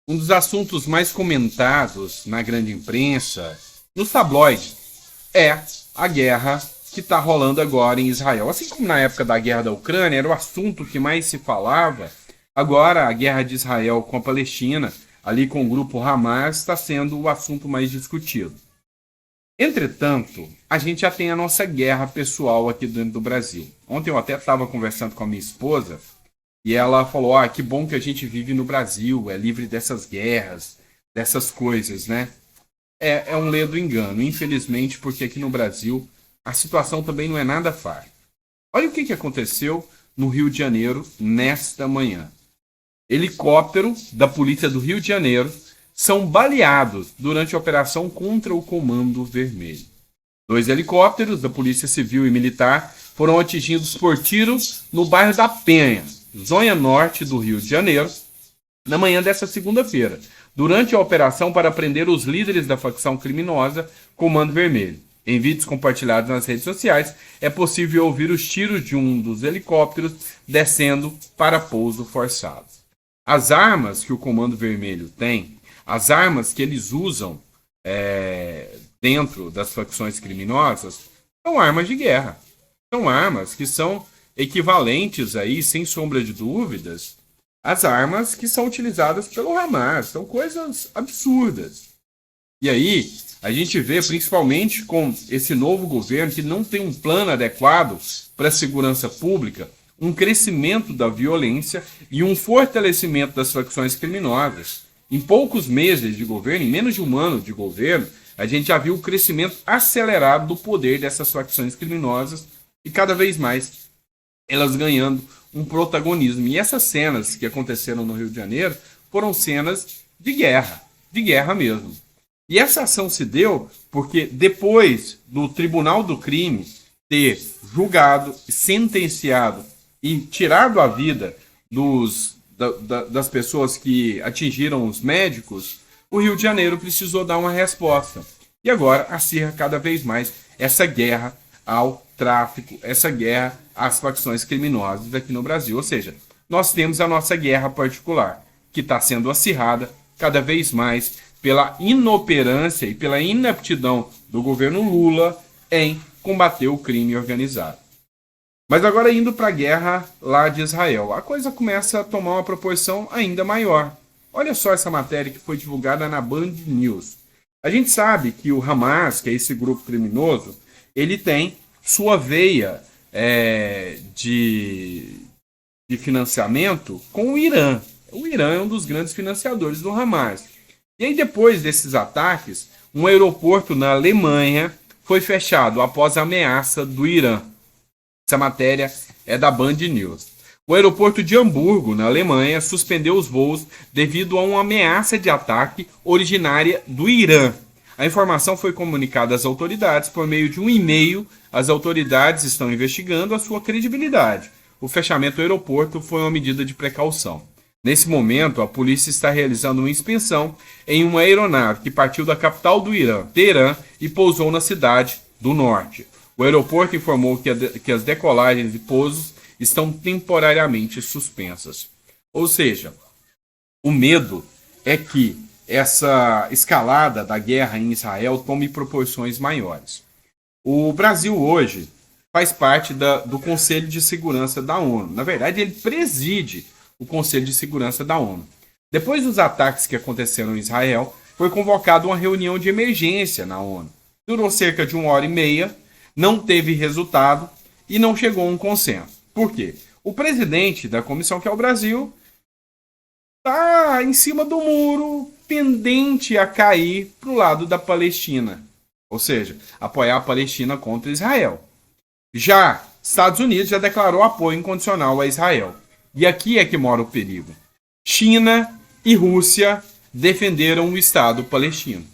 Um dos assuntos mais comentados na grande imprensa, nos tabloides, é a guerra que está rolando agora em Israel. Assim como na época da guerra da Ucrânia, era o assunto que mais se falava, agora a guerra de Israel com a Palestina, ali com o grupo Hamas, está sendo o assunto mais discutido. Entretanto, a gente já tem a nossa guerra pessoal aqui dentro do Brasil. Ontem eu até estava conversando com a minha esposa e ela falou: que bom que a gente vive no Brasil, é livre dessas guerras, dessas coisas, né? É um ledo engano, infelizmente, porque aqui no Brasil a situação também não é nada fácil. Olha o que aconteceu no Rio de Janeiro nesta manhã. Helicóptero da polícia do Rio de Janeiro são baleados durante a operação contra o Comando Vermelho. 2 helicópteros da Polícia Civil e Militar foram atingidos por tiros no bairro da Penha, zona norte do Rio de Janeiro, na manhã desta segunda-feira, durante a operação para prender os líderes da facção criminosa Comando Vermelho. Em vídeos compartilhados nas redes sociais, é possível ouvir os tiros de um dos helicópteros descendo para pouso forçado. As armas que o Comando Vermelho tem, as armas que eles usam dentro das facções criminosas, são armas de guerra. São armas que são equivalentes aí, sem sombra de dúvidas, às armas que são utilizadas pelo Hamas. São coisas absurdas. E aí, a gente vê, principalmente com esse novo governo que não tem um plano adequado para a segurança pública, um crescimento da violência e um fortalecimento das facções criminosas. Em poucos meses de governo, em menos de um ano de governo, a gente já viu o crescimento acelerado do poder dessas facções criminosas e cada vez mais elas ganhando um protagonismo. E essas cenas que aconteceram no Rio de Janeiro foram cenas de guerra mesmo. E essa ação se deu porque depois do Tribunal do Crime ter julgado, sentenciado e tirado a vida das pessoas que atingiram os médicos, o Rio de Janeiro precisou dar uma resposta. E agora acirra cada vez mais essa guerra ao tráfico, essa guerra às facções criminosas aqui no Brasil. Ou seja, nós temos a nossa guerra particular, que está sendo acirrada cada vez mais pela inoperância e pela inaptidão do governo Lula em combater o crime organizado. Mas agora indo para a guerra lá de Israel, a coisa começa a tomar uma proporção ainda maior. Olha só essa matéria que foi divulgada na Band News. A gente sabe que o Hamas, que é esse grupo criminoso, ele tem sua veia de financiamento com o Irã. O Irã é um dos grandes financiadores do Hamas. E aí, depois desses ataques, um aeroporto na Alemanha foi fechado após a ameaça do Irã. Essa matéria é da Band News. O aeroporto de Hamburgo, na Alemanha, suspendeu os voos devido a uma ameaça de ataque originária do Irã. A informação foi comunicada às autoridades por meio de um e-mail. As autoridades estão investigando a sua credibilidade. O fechamento do aeroporto foi uma medida de precaução. Nesse momento, a polícia está realizando uma inspeção em uma aeronave que partiu da capital do Irã, Teherã, e pousou na cidade do norte. O aeroporto informou que as decolagens e pousos estão temporariamente suspensas. Ou seja, o medo é que essa escalada da guerra em Israel tome proporções maiores. O Brasil hoje faz parte do Conselho de Segurança da ONU. Na verdade, ele preside o Conselho de Segurança da ONU. Depois dos ataques que aconteceram em Israel, foi convocada uma reunião de emergência na ONU. Durou cerca de 1h30, não teve resultado e não chegou a um consenso. Por quê? O presidente da comissão, que é o Brasil, está em cima do muro, pendente a cair para o lado da Palestina. Ou seja, apoiar a Palestina contra Israel. Já Estados Unidos já declarou apoio incondicional a Israel. E aqui é que mora o perigo. China e Rússia defenderam o Estado palestino.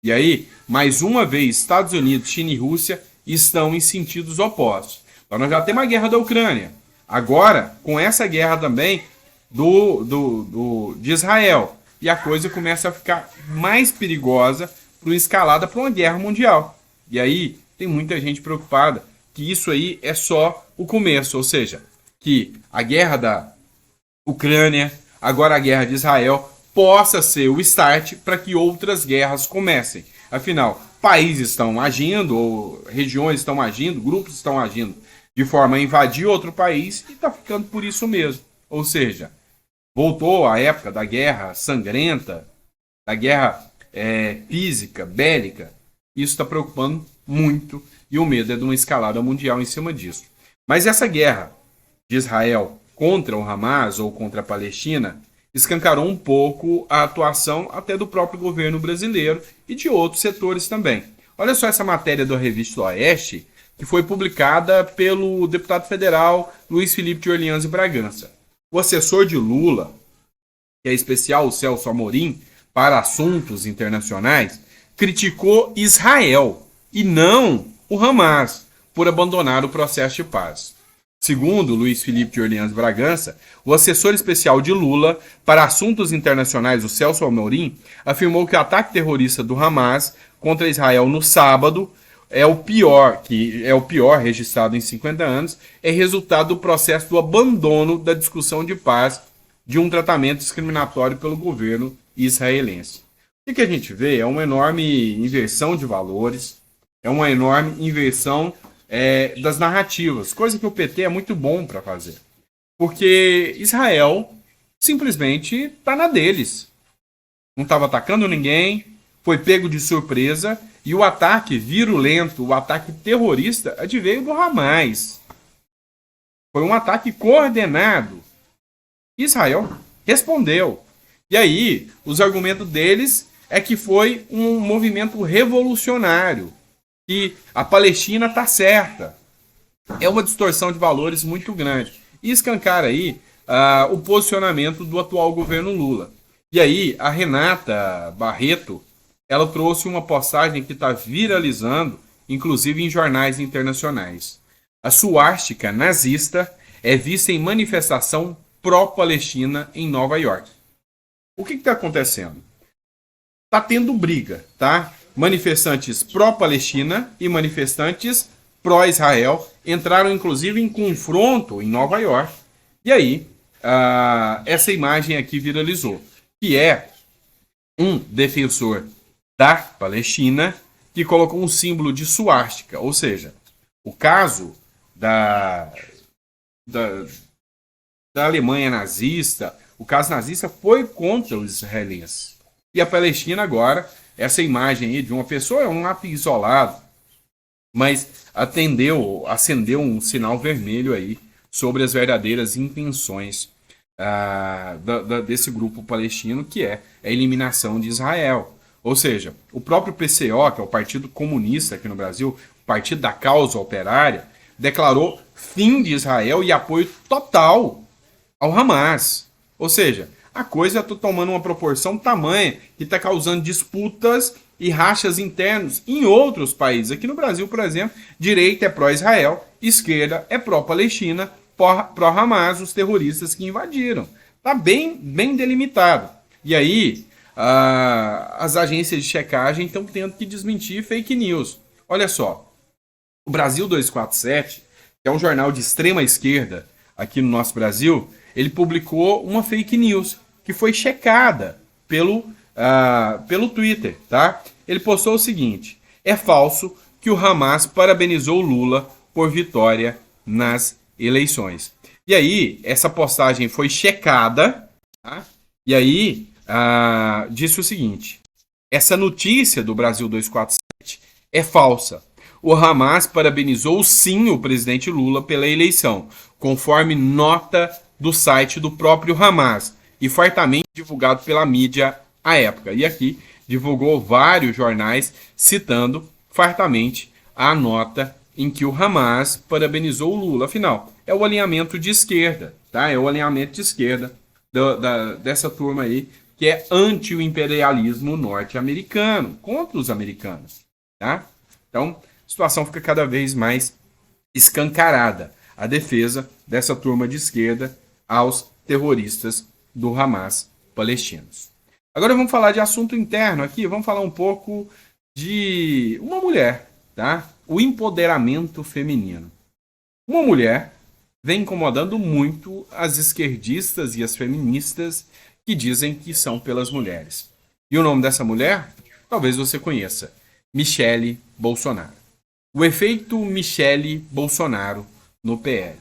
E aí, mais uma vez, Estados Unidos, China e Rússia estão em sentidos opostos. Então nós já temos a guerra da Ucrânia. Agora, com essa guerra também de Israel. E a coisa começa a ficar mais perigosa para uma escalada para uma guerra mundial. E aí, tem muita gente preocupada que isso aí é só o começo. Ou seja, que a guerra da Ucrânia, agora a guerra de Israel, possa ser o start para que outras guerras comecem. Afinal, países estão agindo, ou regiões estão agindo, grupos estão agindo de forma a invadir outro país e está ficando por isso mesmo. Ou seja, voltou a época da guerra sangrenta, da guerra física, bélica. Isso está preocupando muito e o medo é de uma escalada mundial em cima disso. Mas essa guerra de Israel contra o Hamas ou contra a Palestina escancarou um pouco a atuação até do próprio governo brasileiro e de outros setores também. Olha só essa matéria da Revista do Oeste, que foi publicada pelo deputado federal Luiz Felipe de Orleans e Bragança. O assessor de Lula, que é especial, o Celso Amorim, para assuntos internacionais, criticou Israel e não o Hamas por abandonar o processo de paz. Segundo Luiz Felipe de Orleans Bragança, o assessor especial de Lula para assuntos internacionais, o Celso Amorim, afirmou que o ataque terrorista do Hamas contra Israel no sábado é o pior registrado em 50 anos, é resultado do processo do abandono da discussão de paz de um tratamento discriminatório pelo governo israelense. O que a gente vê é uma enorme inversão de valores, é uma enorme inversão das narrativas, coisa que o PT é muito bom para fazer. Porque Israel simplesmente está na deles. Não estava atacando ninguém, foi pego de surpresa, e o ataque virulento, o ataque terrorista, adveio do Hamas. Foi um ataque coordenado. Israel respondeu. E aí, os argumentos deles é que foi um movimento revolucionário, que a Palestina está certa. É uma distorção de valores muito grande. E escancara aí o posicionamento do atual governo Lula. E aí, a Renata Barreto, ela trouxe uma postagem que está viralizando, inclusive em jornais internacionais. A suástica nazista é vista em manifestação pró-Palestina em Nova York. O que está acontecendo? Está tendo briga, tá? Manifestantes pró-Palestina e manifestantes pró-Israel entraram inclusive em confronto em Nova York. E aí, essa imagem aqui viralizou, que é um defensor da Palestina que colocou um símbolo de suástica, ou seja, o caso da Alemanha nazista, o caso nazista foi contra os israelenses. E a Palestina agora, essa imagem aí de uma pessoa é um ato isolado, mas acendeu um sinal vermelho aí sobre as verdadeiras intenções desse grupo palestino, que é a eliminação de Israel. Ou seja, o próprio PCO, que é o Partido Comunista aqui no Brasil, o Partido da Causa Operária, declarou fim de Israel e apoio total ao Hamas. Ou seja, a coisa está tomando uma proporção tamanha que está causando disputas e rachas internos em outros países. Aqui no Brasil, por exemplo, direita é pró-Israel, esquerda é pró-Palestina, pró-Hamas, os terroristas que invadiram. Está bem delimitado. E aí, as agências de checagem estão tendo que desmentir fake news. Olha só, o Brasil 247, que é um jornal de extrema esquerda aqui no nosso Brasil, ele publicou uma fake news que foi checada pelo Twitter, tá? Ele postou o seguinte: é falso que o Hamas parabenizou Lula por vitória nas eleições. E aí, essa postagem foi checada, tá? E aí, disse o seguinte: essa notícia do Brasil 247 é falsa. O Hamas parabenizou sim o presidente Lula pela eleição, conforme nota do site do próprio Hamas e fartamente divulgado pela mídia à época. E aqui divulgou vários jornais citando fartamente a nota em que o Hamas parabenizou o Lula. Afinal, é o alinhamento de esquerda, tá? É o alinhamento de esquerda dessa turma aí, que é anti o imperialismo norte-americano, contra os americanos, tá? Então, a situação fica cada vez mais escancarada. A defesa dessa turma de esquerda aos terroristas do Hamas palestinos. Agora vamos falar de assunto interno aqui, vamos falar um pouco de uma mulher, tá? O empoderamento feminino. Uma mulher vem incomodando muito as esquerdistas e as feministas que dizem que são pelas mulheres. E o nome dessa mulher, talvez você conheça, Michele Bolsonaro. O efeito Michele Bolsonaro no PL.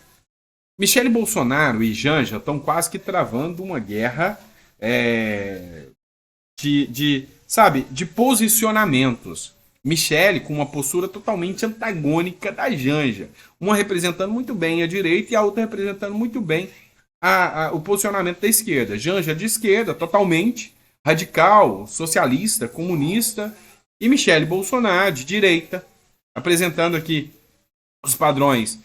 Michele Bolsonaro e Janja estão quase que travando uma guerra de posicionamentos. Michele com uma postura totalmente antagônica da Janja. Uma representando muito bem a direita e a outra representando muito bem o posicionamento da esquerda. Janja de esquerda, totalmente radical, socialista, comunista. E Michele Bolsonaro de direita, apresentando aqui os padrões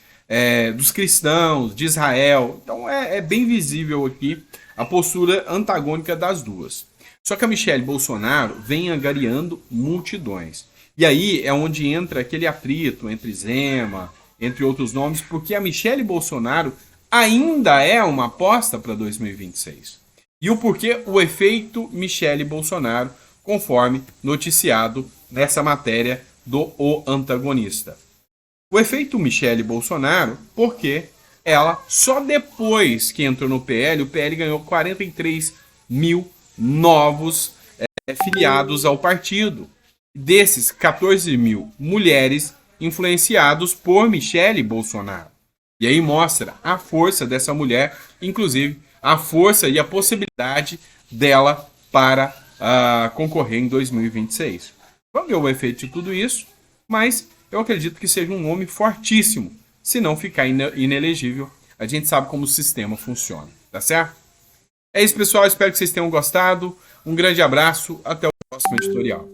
dos cristãos, de Israel. Então é bem visível aqui a postura antagônica das duas. Só que a Michele Bolsonaro vem angariando multidões. E aí é onde entra aquele atrito entre Zema, entre outros nomes, porque a Michele Bolsonaro ainda é uma aposta para 2026. E o porquê? O efeito Michele Bolsonaro, conforme noticiado nessa matéria do O Antagonista. O efeito Michele Bolsonaro, porque ela, só depois que entrou no PL, o PL ganhou 43 mil novos filiados ao partido. Desses, 14 mil mulheres influenciados por Michele Bolsonaro. E aí mostra a força dessa mulher, inclusive a força e a possibilidade dela para concorrer em 2026. Vamos ver o efeito de tudo isso, mas eu acredito que seja um nome fortíssimo, se não ficar inelegível. A gente sabe como o sistema funciona, tá certo? É isso, pessoal. Espero que vocês tenham gostado. Um grande abraço. Até o próximo editorial.